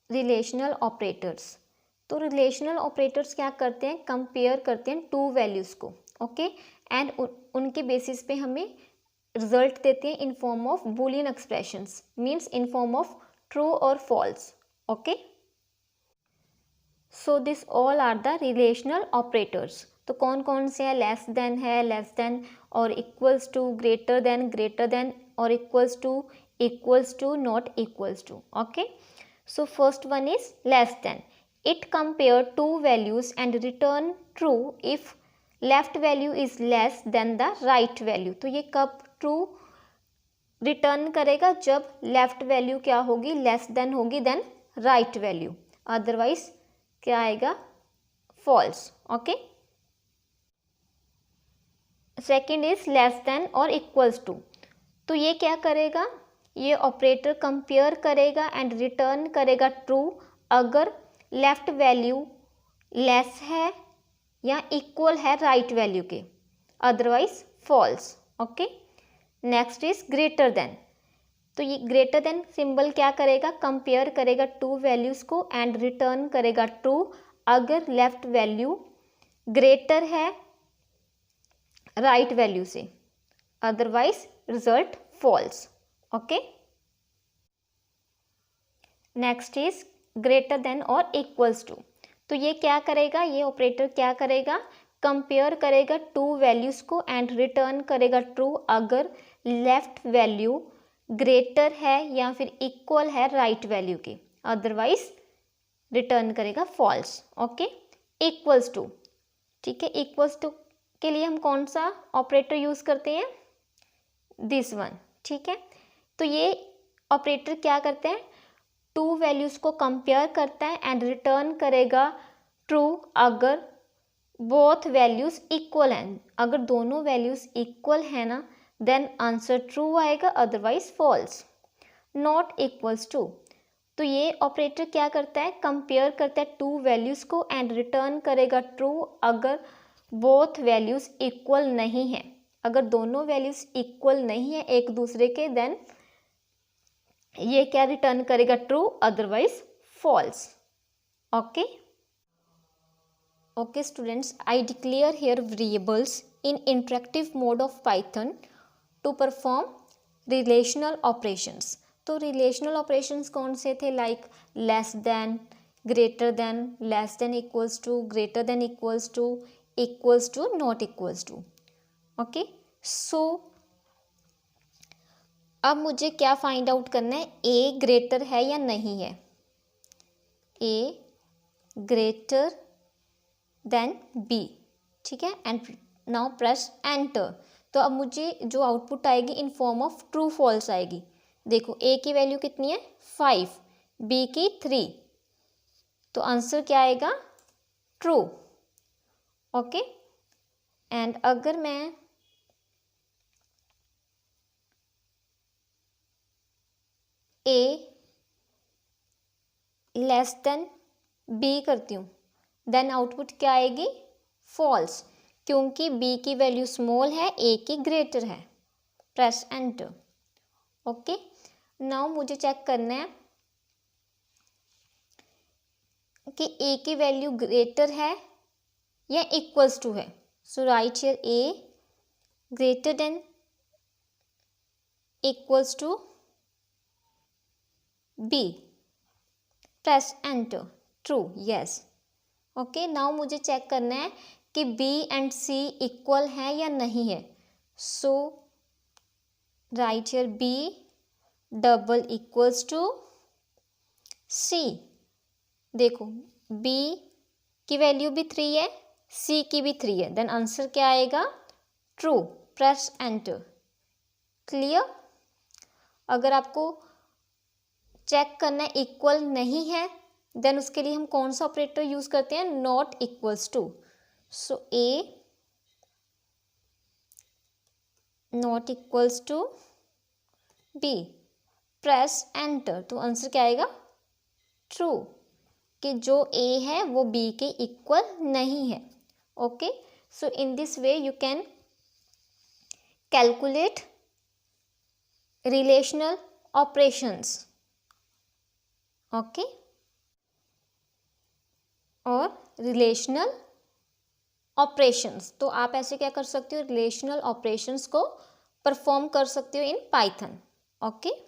Relational operators. तो relational operators क्या करते हैं, कंपेयर करते हैं टू वैल्यूज़ को, ओके, एंड उनके बेसिस पे हमें रिजल्ट देते हैं in form of boolean expressions, means in form of true और false, okay. So this all are the relational operators. तो कौन कौन से हैं, लेस देन है, लेस देन और इक्वल्स टू, ग्रेटर देन और equals to, not equals to, okay. So first one is less than. It compare two values and return true if left value is less than the right value. तो ये कब true return करेगा, जब left value क्या होगी, less than होगी than right value, otherwise क्या आएगा, false, okay. Second is less than और इक्वल्स टू। तो ये क्या करेगा, ये ऑपरेटर कंपेयर करेगा एंड रिटर्न करेगा ट्रू अगर लेफ्ट वैल्यू लेस है या इक्वल है राइट वैल्यू के, otherwise false, okay. Next is greater than. तो ये ग्रेटर देन सिंबल क्या करेगा, कंपेयर करेगा टू वैल्यूज को एंड रिटर्न करेगा ट्रू अगर लेफ्ट वैल्यू ग्रेटर है राइट वैल्यू से, otherwise result false, okay. Next is greater than और इक्वल्स टू। तो ये क्या करेगा, ये ऑपरेटर क्या करेगा, कंपेयर करेगा टू वैल्यूज को एंड रिटर्न करेगा ट्रू अगर लेफ्ट वैल्यू ग्रेटर है या फिर इक्वल है राइट वैल्यू के, अदरवाइज रिटर्न करेगा फॉल्स, ओके। इक्वल्स टू, ठीक है, इक्वल्स टू के लिए हम कौन सा ऑपरेटर यूज करते हैं, दिस वन, ठीक है। तो ये ऑपरेटर क्या करते हैं, टू वैल्यूज को कंपेयर करता है एंड रिटर्न करेगा ट्रू अगर बोथ वैल्यूज इक्वल हैं, अगर दोनों वैल्यूज इक्वल है ना देन आंसर ट्रू आएगा, otherwise false. Not equals to, तो ये ऑपरेटर क्या करता है, कंपेयर करता है टू वैल्यूज को एंड रिटर्न करेगा ट्रू अगर बोथ वैल्यूज इक्वल नहीं है, अगर दोनों वैल्यूज इक्वल नहीं है एक दूसरे के देन ये क्या रिटर्न करेगा, true, otherwise false, okay. Okay students, I declare here variables in interactive mode of Python to perform relational operations. तो रिलेशनल ऑपरेशंस कौन से थे, like less than, greater than, less than equals to, greater than equals to, not equals to, okay. So अब मुझे क्या find out करना है, ए greater है या नहीं है, ए ग्रेटर देन बी, ठीक है, एंड नाउ प्रेस एंटर। तो अब मुझे जो आउटपुट आएगी in form of true false आएगी। देखो ए की वैल्यू कितनी है 5, बी की 3, तो आंसर क्या आएगा, ट्रू, ओके। एंड अगर मैं ए लेस देन बी करती हूँ देन आउटपुट क्या आएगी, फॉल्स, क्योंकि बी की वैल्यू स्मॉल है, ए की ग्रेटर है। Press enter, okay. नाउ मुझे चेक करना है कि ए की वैल्यू ग्रेटर है या इक्वल्स टू है। So right here A greater than equals to B, press enter, true, yes, okay. Now मुझे चेक करना है कि बी एंड सी इक्वल है या नहीं है। So right here B double equals to C. देखो बी की वैल्यू भी 3 है, सी की भी 3 है, देन आंसर क्या आएगा, ट्रू, प्रेस एंटर, क्लियर। अगर आपको चेक करना है इक्वल नहीं है देन उसके लिए हम कौन सा ऑपरेटर यूज करते हैं, not equals to. So A not equals to B, press enter, तो आंसर क्या आएगा, ट्रू, कि जो ए है वो बी के इक्वल नहीं है, okay. So in this way you can calculate relational operations, okay. और रिलेशनल ऑपरेशंस। तो आप ऐसे क्या कर सकते हो, रिलेशनल ऑपरेशंस को परफॉर्म कर सकते हो इन पाइथन। ओके।